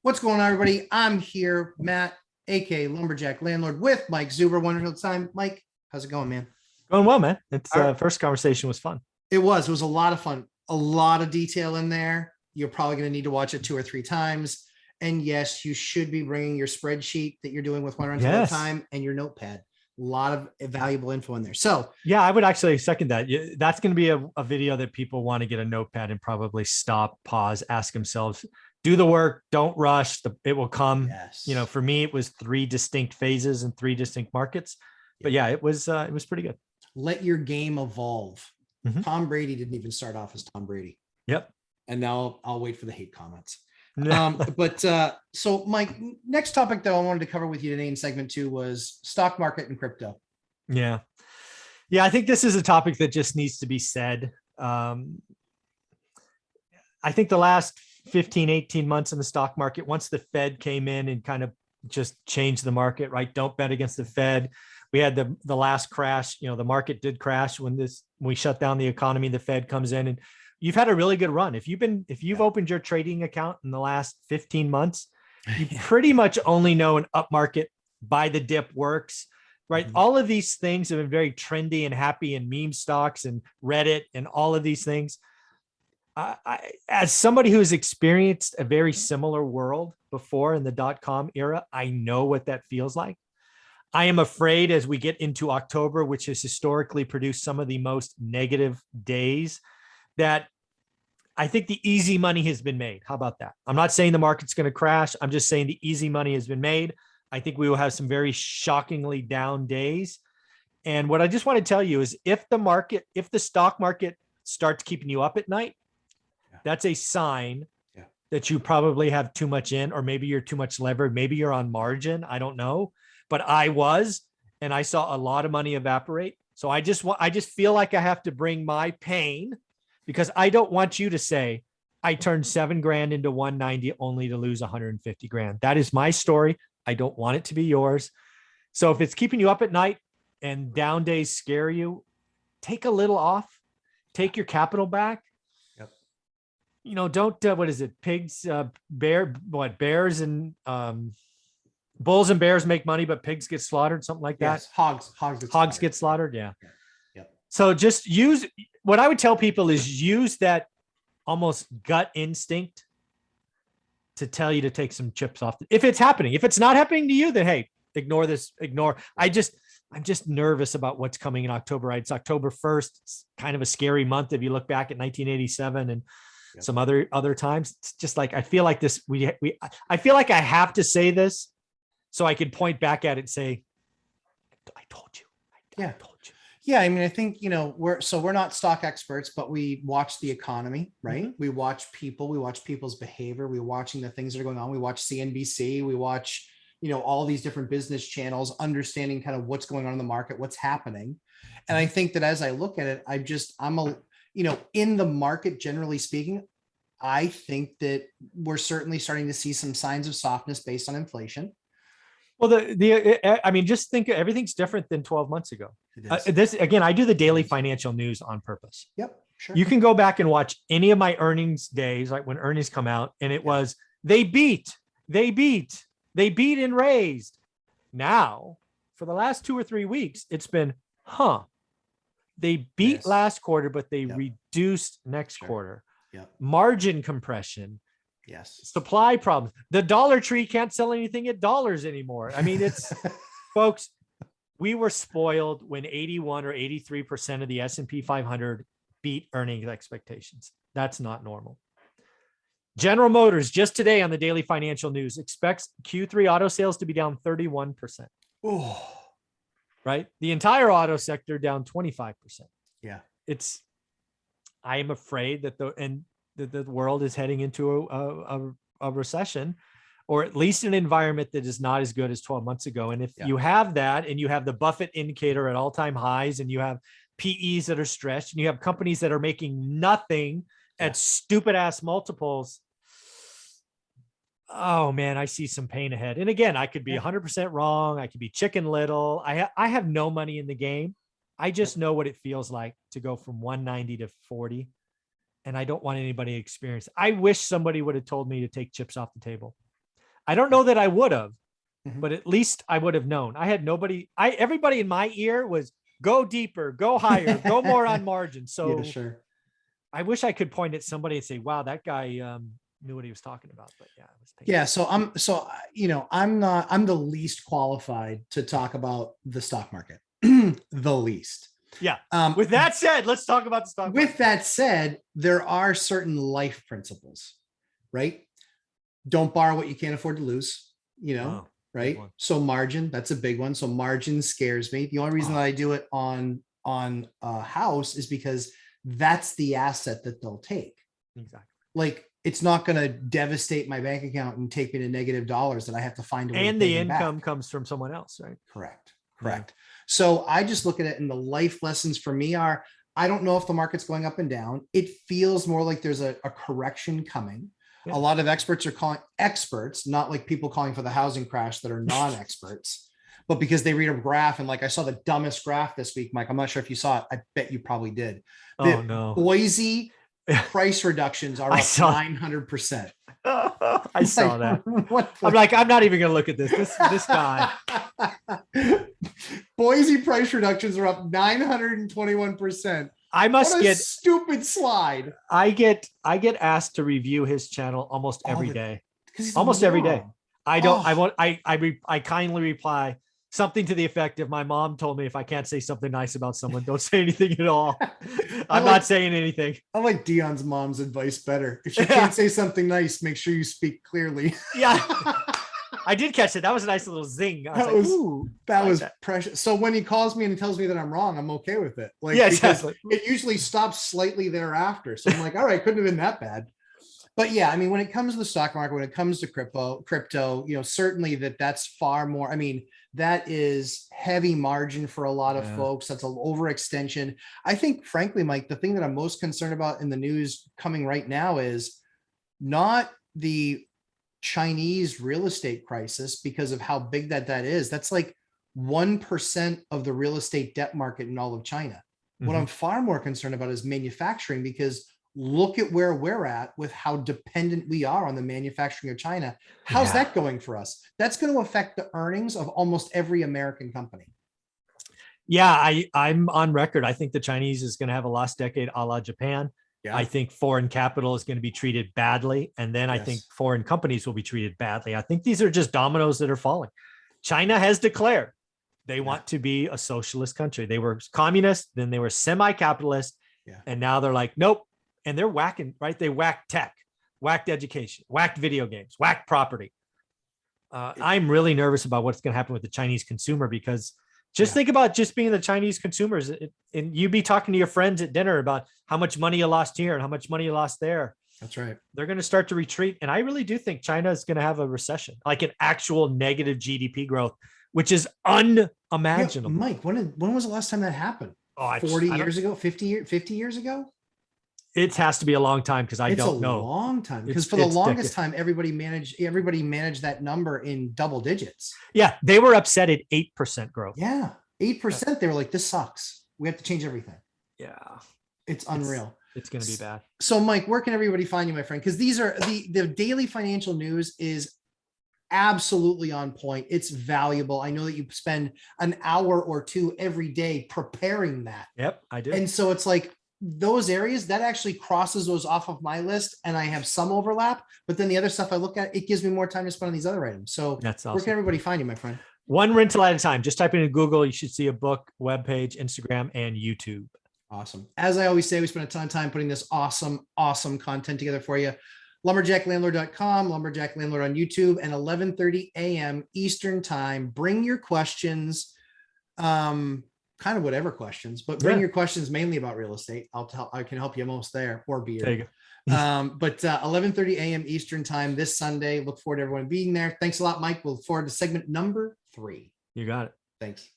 What's going on, everybody? I'm here, Matt, aka Lumberjack Landlord, with Mike Zuber. Wonderful time. Mike, how's it going, man? Going well, man. It's All right. first conversation was fun. It was a lot of fun, a lot of detail in there. You're probably going to need to watch it 2 or 3 times. And yes, you should be bringing your spreadsheet that you're doing with one rental at a Yes. time and your notepad. A lot of valuable info in there. So Yeah, I would actually second that. That's going to be a video that people want to get a notepad and probably stop, pause, ask themselves, do the work, don't rush. It will come. yes, For me, it was 3 distinct phases and 3 distinct markets. But yeah, it was pretty good. let your game evolve. Mhm. Tom Brady didn't even start off as Tom Brady. Yep. And now I'll wait for the hate comments. So Mike, next topic though I wanted to cover with you today in segment 2 was stock market and crypto. Yeah. I think this is a topic that just needs to be said. I think the last 15, 18 months in the stock market, once the Fed came in and kind of just changed the market, right? Don't bet against the Fed. We had the last crash, the market did crash when we shut down the economy, the Fed comes in, and you've had a really good run. If you've opened your trading account in the last 15 months, you pretty much only know an up market, buy the dip works, right? Mm-hmm. All of these things have been very trendy and happy, and meme stocks and Reddit and all of these things. As somebody who has experienced a very similar world before in the .com era, I know what that feels like. I am afraid as we get into October, which has historically produced some of the most negative days, that I think the easy money has been made. How about that? I'm not saying the market's going to crash. I'm just saying the easy money has been made. I think we will have some very shockingly down days. And what I just want to tell you is if the stock market starts keeping you up at night, that's a sign that you probably have too much in, or maybe you're too much levered. Maybe you're on margin. I don't know, but I was, and I saw a lot of money evaporate. So I just feel like I have to bring my pain, because I don't want you to say I turned $7,000 into 190 only to lose 150 grand. That is my story. I don't want it to be yours. So if it's keeping you up at night and down days scare you, take a little off, take your capital back. Don't, what is it? Pigs, bears and bulls and bears make money, but pigs get slaughtered, something like that. Yes, hogs get slaughtered. Yeah. Yep. So just what I would tell people is use that almost gut instinct to tell you to take some chips off. If it's happening, if it's not happening to you, then hey, ignore this. I'm just nervous about what's coming in October, right? It's October 1st. It's kind of a scary month. If you look back at 1987 and some other times, it's just like, I feel like this, I feel like I have to say this so I could point back at it and say, I told you. I told you. Yeah. I mean, I think, we're not stock experts, but we watch the economy, right? Mm-hmm. We watch people's behavior. We're watching the things that are going on. We watch CNBC, we watch, all these different business channels, understanding kind of what's going on in the market, what's happening. And I think that as I look at it, in the market, generally speaking, I think that we're certainly starting to see some signs of softness based on inflation. Well, just think everything's different than 12 months ago. This again, I do the daily financial news on purpose. Yep, sure. You can go back and watch any of my earnings days, like when earnings come out, and it was they beat and raised. Now, for the last 2 or 3 weeks, it's been they beat last quarter, but they reduced next quarter. Margin compression. Yes. Supply problems. The Dollar Tree can't sell anything at dollars anymore. I mean, it's folks, we were spoiled when 81 or 83% of the S&P 500 beat earnings expectations. That's not normal. General Motors just today on the daily financial news expects Q3 auto sales to be down 31%. Oh, right. The entire auto sector down 25%. Yeah. I am afraid that the world is heading into a recession, or at least an environment that is not as good as 12 months ago. And if you have that, and you have the Buffett indicator at all-time highs, and you have PEs that are stretched, and you have companies that are making nothing at stupid ass multiples, oh man, I see some pain ahead. And again, I could be 100% wrong. I could be Chicken Little. I have no money in the game. I just know what it feels like to go from 190 to 40. And I don't want anybody to experience. I wish somebody would have told me to take chips off the table. I don't know that I would have, Mhm. but at least I would have known. I had nobody. Everybody in my ear was go deeper, go higher, go more on margin. Yeah, So sure. I wish I could point at somebody and say, "Wow, that guy knew what he was talking about." But yeah, it was painful. Yeah, I'm the least qualified to talk about the stock market. The least. Yeah. Um, With that said, let's talk about the stock market. with that said, there are certain life principles, right? Don't borrow what you can't afford to lose, Oh, big right? one. So margin, that's a big one. So margin scares me. The only reason that Oh. I do it on a house is because that's the asset that they'll take. Exactly. Like it's not going to devastate my bank account and take me to negative dollars that I have to find a way to And pay the them income back. comes from someone else, right? Correct. Yeah. Correct. So I just look at it, and the life lessons for me are, I don't know if the market's going up and down. It feels more like there's a correction coming. Yeah. A lot of experts are calling experts, not like people calling for the housing crash that are non-experts, but because they read a graph. And like I saw the dumbest graph this week, Mike. I'm not sure if you saw it. I bet you probably did. Oh no. Boise price reductions are I up saw- 900%. I saw that. What I'm like, I'm not even gonna look at this guy. Boise price reductions are up 921%. I must What a get stupid slide. I get asked to review his channel almost every day. Almost every day. I don't I kindly reply something to the effect of, my mom told me if I can't say something nice about someone, don't say anything at all. I'm not saying anything. I like Dion's mom's advice better. If you can't say something nice, make sure you speak clearly. Yeah. I did catch it. That was a nice little zing. That was precious. So when he calls me and tells me that I'm wrong, I'm okay with it. Like, yeah, because exactly. it usually stops slightly thereafter. So I'm like, all right, couldn't have been that bad. But yeah, I mean, when it comes to the stock market, when it comes to crypto, certainly that's far more. I mean, that is heavy margin for a lot of folks. That's an overextension. I think, frankly, Mike, the thing that I'm most concerned about in the news coming right now is not the Chinese real estate crisis, because of how big that is. That's like 1% of the real estate debt market in all of China. What I'm far more concerned about is manufacturing, because look at where we're at with how dependent we are on the manufacturing of China. How's that going for us? That's going to affect the earnings of almost every American company. Yeah, I'm on record. I think the Chinese is going to have a lost decade a la Japan. Yeah. I think foreign capital is going to be treated badly. And then I think foreign companies will be treated badly. I think these are just dominoes that are falling. China has declared they want to be a socialist country. They were communist, then they were semi-capitalist, and now they're like, nope. And they're whacking, right? They whacked tech, whacked education, whacked video games, whacked property. I'm really nervous about what's going to happen with the Chinese consumer, because just think about just being the Chinese consumers, and you be talking to your friends at dinner about how much money you lost here and how much money you lost there. That's right. They're going to start to retreat. And I really do think China is going to have a recession, like an actual negative GDP growth, which is unimaginable. Yeah, Mike, when was the last time that happened? 40 years ago, 50 years ago? It has to be a long time, because I don't know. It's a long time, because for the longest time, everybody managed that number in double digits. Yeah, they were upset at 8% growth. Yeah, 8%. They were like, this sucks. We have to change everything. Yeah, it's unreal. It's going to be bad. So, Mike, where can everybody find you, my friend? Because these are the daily financial news is absolutely on point. It's valuable. I know that you spend an hour or two every day preparing that. Yep, I do. And so it's like, those areas that actually crosses those off of my list, and I have some overlap, but then the other stuff I look at, it gives me more time to spend on these other items. So that's awesome. Where can everybody find you, my friend? One rental at a time. Just type into Google. You should see a book, webpage, Instagram, and YouTube. Awesome. As I always say, we spend a ton of time putting this awesome content together for you. Lumberjacklandlord.com, Lumberjack Landlord on YouTube, and 11:30 a.m. Eastern time. Bring your questions. Kind of whatever questions, but bring your questions mainly about real estate. I can help you most there, or beer. There you go. But 11:30 a.m. Eastern time this Sunday. Look forward to everyone being there. Thanks a lot, Mike. We'll look forward to segment number 3. You got it. Thanks.